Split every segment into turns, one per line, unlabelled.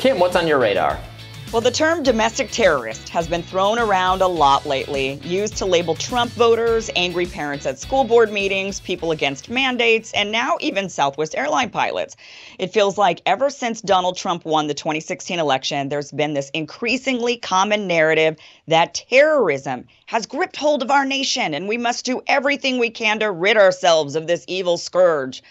Kim, what's on your radar?
Well, the term domestic terrorist has been thrown around a lot lately, used to label Trump voters, angry parents at school board meetings, people against mandates, and now even Southwest airline pilots. It feels like ever since Donald Trump won the 2016 election, there's been this increasingly common narrative that terrorism has gripped hold of our nation and we must do everything we can to rid ourselves of this evil scourge.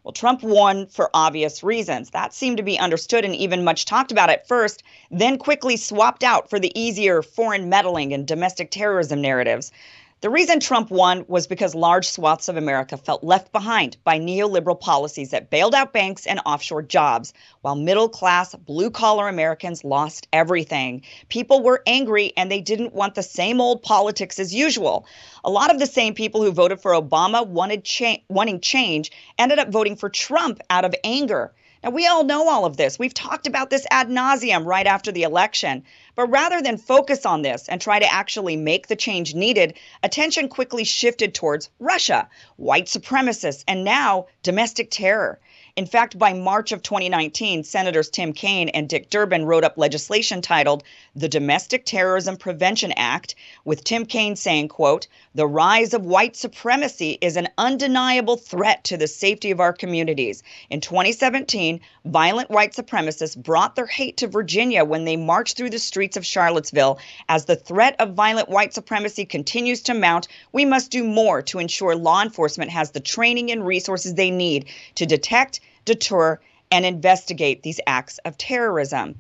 Well, Trump won for obvious reasons. That seemed to be understood and even much talked about at first, then quickly swapped out for the easier foreign meddling and domestic terrorism narratives. The reason Trump won was because large swaths of America felt left behind by neoliberal policies that bailed out banks and offshore jobs, while middle-class, blue-collar Americans lost everything. People were angry and they didn't want the same old politics as usual. A lot of the same people who voted for Obama wanting change ended up voting for Trump out of anger. Now, we all know all of this. We've talked about this ad nauseum right after the election. But rather than focus on this and try to actually make the change needed, attention quickly shifted towards Russia, white supremacists, and now domestic terror. In fact, by March of 2019, Senators Tim Kaine and Dick Durbin wrote up legislation titled the Domestic Terrorism Prevention Act, with Tim Kaine saying, quote, "The rise of white supremacy is an undeniable threat to the safety of our communities. In 2017, violent white supremacists brought their hate to Virginia when they marched through the streets of Charlottesville. As the threat of violent white supremacy continues to mount, we must do more to ensure law enforcement has the training and resources they need to detect, deter, and investigate these acts of terrorism."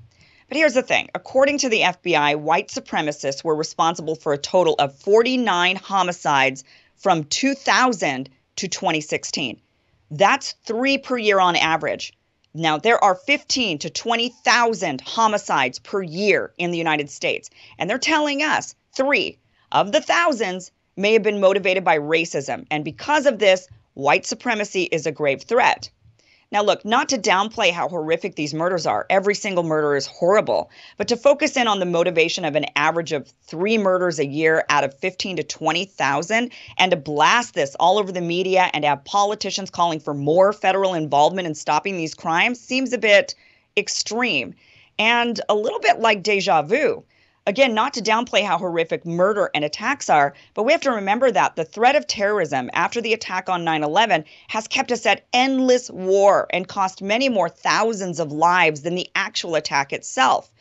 But here's the thing. According to the FBI, white supremacists were responsible for a total of 49 homicides from 2000 to 2016. That's 3 per year on average. Now, there are 15 to 20,000 homicides per year in the United States. And they're telling us 3 of the thousands may have been motivated by racism. And because of this, white supremacy is a grave threat. Now, look, not to downplay how horrific these murders are. Every single murder is horrible. But to focus in on the motivation of an average of 3 murders a year out of 15 to 20,000 and to blast this all over the media and have politicians calling for more federal involvement in stopping these crimes seems a bit extreme and a little bit like deja vu. Again, not to downplay how horrific murder and attacks are, but we have to remember that the threat of terrorism after the attack on 9/11 has kept us at endless war and cost many more thousands of lives than the actual attack itself.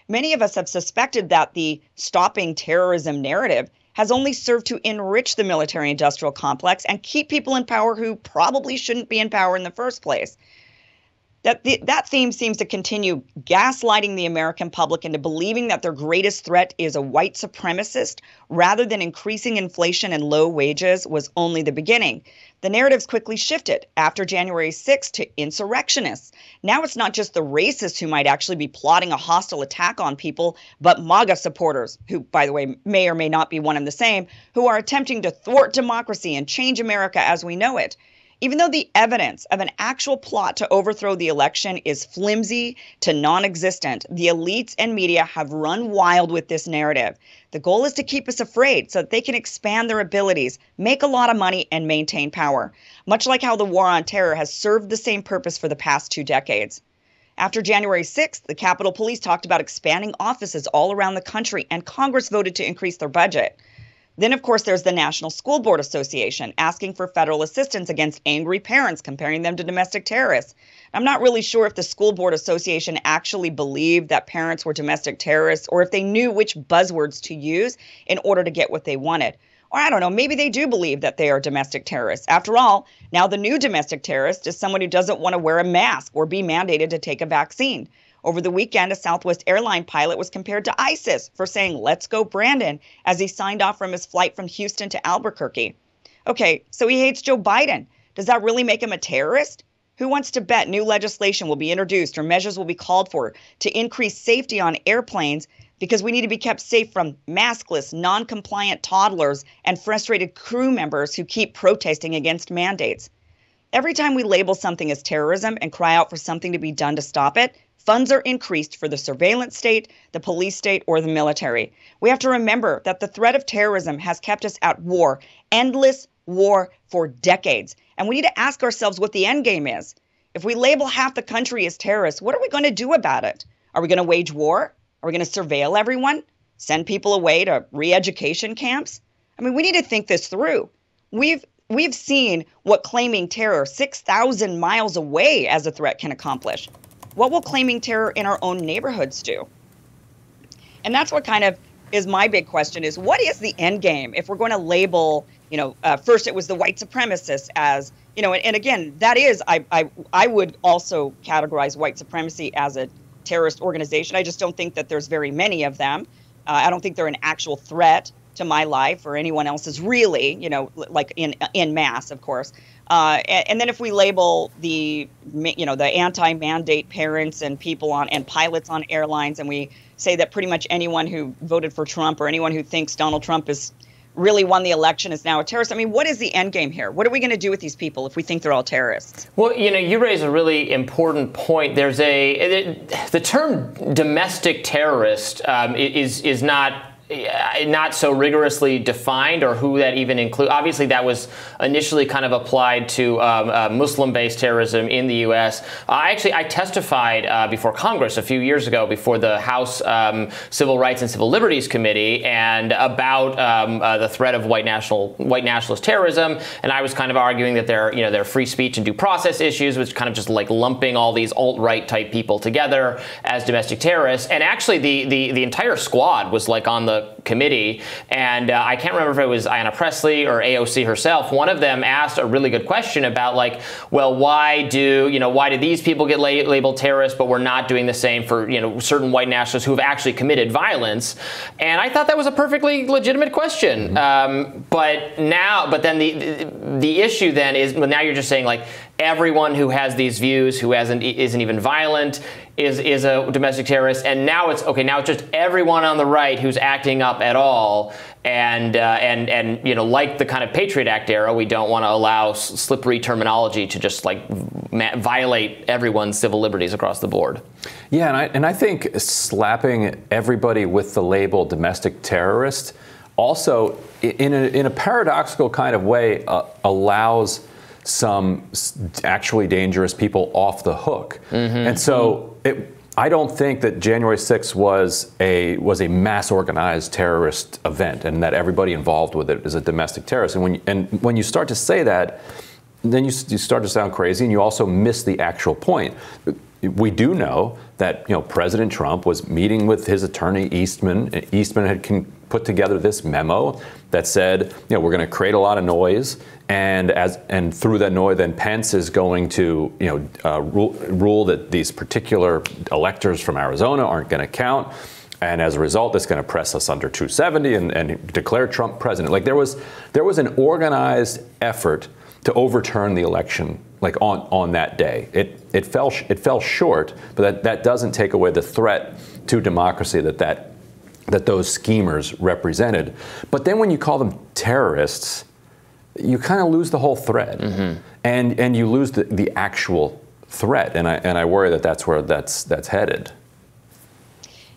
Many of us have suspected that the stopping terrorism narrative has only served to enrich the military-industrial complex and keep people in power who probably shouldn't be in power in the first place. That theme seems to continue gaslighting the American public into believing that their greatest threat is a white supremacist rather than increasing inflation and low wages was only the beginning. The narratives quickly shifted after January 6th to insurrectionists. Now it's not just the racists who might actually be plotting a hostile attack on people, but MAGA supporters, who, by the way, may or may not be one and the same, who are attempting to thwart democracy and change America as we know it. Even though the evidence of an actual plot to overthrow the election is flimsy to non-existent, the elites and media have run wild with this narrative. The goal is to keep us afraid so that they can expand their abilities, make a lot of money, and maintain power, much like how the war on terror has served the same purpose for the past 2 decades. After January 6th, the Capitol Police talked about expanding offices all around the country, and Congress voted to increase their budget. Then, of course, there's the National School Board Association asking for federal assistance against angry parents, comparing them to domestic terrorists. I'm not really sure if the School Board Association actually believed that parents were domestic terrorists or if they knew which buzzwords to use in order to get what they wanted. Or I don't know, maybe they do believe that they are domestic terrorists. After all, now the new domestic terrorist is someone who doesn't want to wear a mask or be mandated to take a vaccine. Over the weekend, a Southwest airline pilot was compared to ISIS for saying, "Let's go, Brandon," as he signed off from his flight from Houston to Albuquerque. Okay, so he hates Joe Biden. Does that really make him a terrorist? Who wants to bet new legislation will be introduced or measures will be called for to increase safety on airplanes because we need to be kept safe from maskless, non-compliant toddlers and frustrated crew members who keep protesting against mandates? Every time we label something as terrorism and cry out for something to be done to stop it, funds are increased for the surveillance state, the police state, or the military. We have to remember that the threat of terrorism has kept us at war, endless war for decades. And we need to ask ourselves what the end game is. If we label half the country as terrorists, what are we going to do about it? Are we going to wage war? Are we going to surveil everyone? Send people away to re-education camps? I mean, we need to think this through. We've seen what claiming terror 6,000 miles away as a threat can accomplish. What will claiming terror in our own neighborhoods do? And that's what kind of is my big question is, what is the end game if we're going to label, first it was the white supremacists as, and again, that is, I would also categorize white supremacy as a terrorist organization. I just don't think that there's very many of them. I don't think they're an actual threat to my life or anyone else's, really, like in mass, of course. And then if we label the anti-mandate parents and people and pilots on airlines, and we say that pretty much anyone who voted for Trump or anyone who thinks Donald Trump is really won the election is now a terrorist. I mean, what is the end game here? What are we going to do with these people if we think they're all terrorists? Well,
you raise a really important point. There's the term domestic terrorist is not so rigorously defined, or who that even includes. Obviously, that was initially kind of applied to Muslim-based terrorism in the U.S. I testified before Congress a few years ago before the House Civil Rights and Civil Liberties Committee, and about the threat of white nationalist terrorism. And I was kind of arguing that there are free speech and due process issues, which kind of just like lumping all these alt-right type people together as domestic terrorists. And actually, the entire squad was like on the committee, and I can't remember if it was Ayanna Pressley or AOC herself. One of them asked a really good question about, like, well, why do these people get labeled terrorists, but we're not doing the same for certain white nationalists who have actually committed violence? And I thought that was a perfectly legitimate question. But then the issue then is, well, now you're just saying, like, everyone who has these views, who isn't even violent, is a domestic terrorist, and now it's just everyone on the right who's acting up at all, and like the kind of Patriot Act era, we don't want to allow slippery terminology to just like violate everyone's civil liberties across the board.
Yeah, and I think slapping everybody with the label domestic terrorist also, in a paradoxical kind of way, allows some actually dangerous people off the hook. And so I don't think that January 6th was a mass organized terrorist event and that everybody involved with it is a domestic terrorist. And when you start to say that, then you start to sound crazy, and you also miss the actual point. We do know that President Trump was meeting with his attorney Eastman. Eastman had put together this memo that said, we're going to create a lot of noise, and through that noise, then Pence is going to rule that these particular electors from Arizona aren't going to count. And as a result, it's going to press us under 270 and declare Trump president. Like there was an organized effort to overturn the election, like on that day. It fell short, but that doesn't take away the threat to democracy that those schemers represented. But then when you call them terrorists, you kind of lose the whole thread, and you lose the actual threat. And I worry that's where that's headed.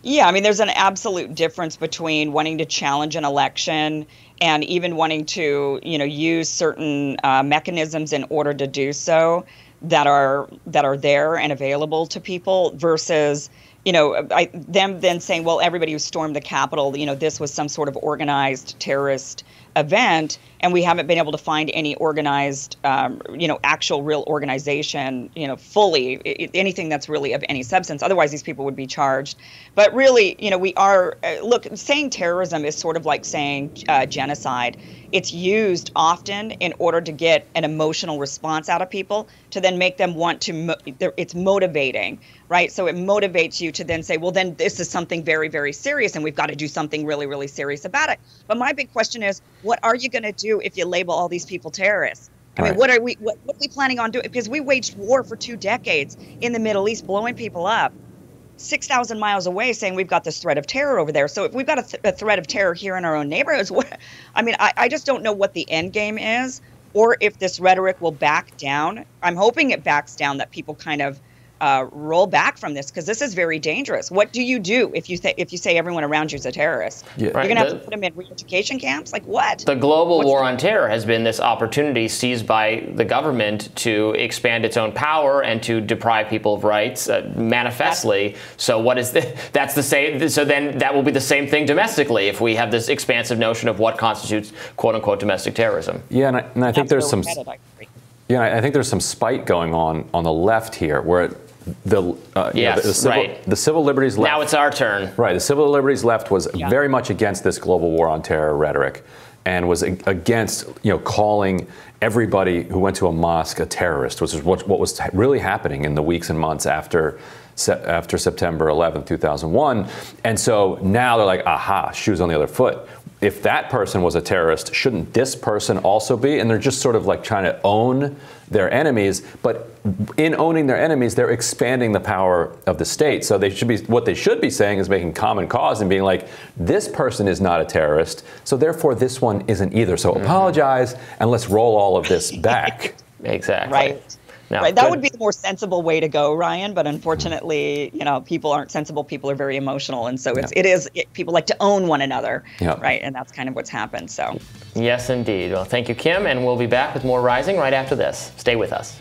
Yeah, I mean, there's an absolute difference between wanting to challenge an election and even wanting to, use certain mechanisms in order to do so that are there and available to people versus, them then saying, well, everybody who stormed the Capitol, this was some sort of organized terrorist event, and we haven't been able to find any organized, actual real organization, fully anything that's really of any substance. Otherwise, these people would be charged. But really, we are saying terrorism is sort of like saying genocide. It's used often in order to get an emotional response out of people to then make them want to. It's motivating, right? So it motivates you to then say, well, then this is something very, very serious, and we've got to do something really, really serious about it. But my big question is, what are you going to do if you label all these people terrorists? I mean, what are we planning on doing? Because we waged war for 2 decades in the Middle East, blowing people up 6,000 miles away, saying we've got this threat of terror over there. So if we've got a threat of terror here in our own neighborhoods, I just don't know what the end game is, or if this rhetoric will back down. I'm hoping it backs down, that people kind of roll back from this, because this is very dangerous. What do you do if you say everyone around you is a terrorist?
Yeah.
You're going to have to put them in re-education camps? Like what?
The global war on terror has been this opportunity seized by the government to expand its own power and to deprive people of rights manifestly. So what is that's the same. So then that will be the same thing domestically if we have this expansive notion of what constitutes "quote unquote" domestic terrorism.
Yeah, and I think there's some. Yeah, I think there's some spite going on the left here, where the civil liberties left.
Now it's our turn.
Right, the civil liberties left was very much against this global war on terror rhetoric, and was against calling everybody who went to a mosque a terrorist, which is what was really happening in the weeks and months after September 11th, 2001. And so now they're like, aha, shoes on the other foot. If that person was a terrorist, shouldn't this person also be? And they're just sort of like trying to own their enemies, but in owning their enemies, they're expanding the power of the state. So what they should be saying is making common cause and being like, this person is not a terrorist, so therefore this one isn't either. So apologize and let's roll all of this back.
Exactly.
Right. No, right. That would be the more sensible way to go, Ryan. But unfortunately, people aren't sensible. People are very emotional. And so people like to own one another. Yeah. Right. And that's kind of what's happened. So.
Yes, indeed. Well, thank you, Kim. And we'll be back with more Rising right after this. Stay with us.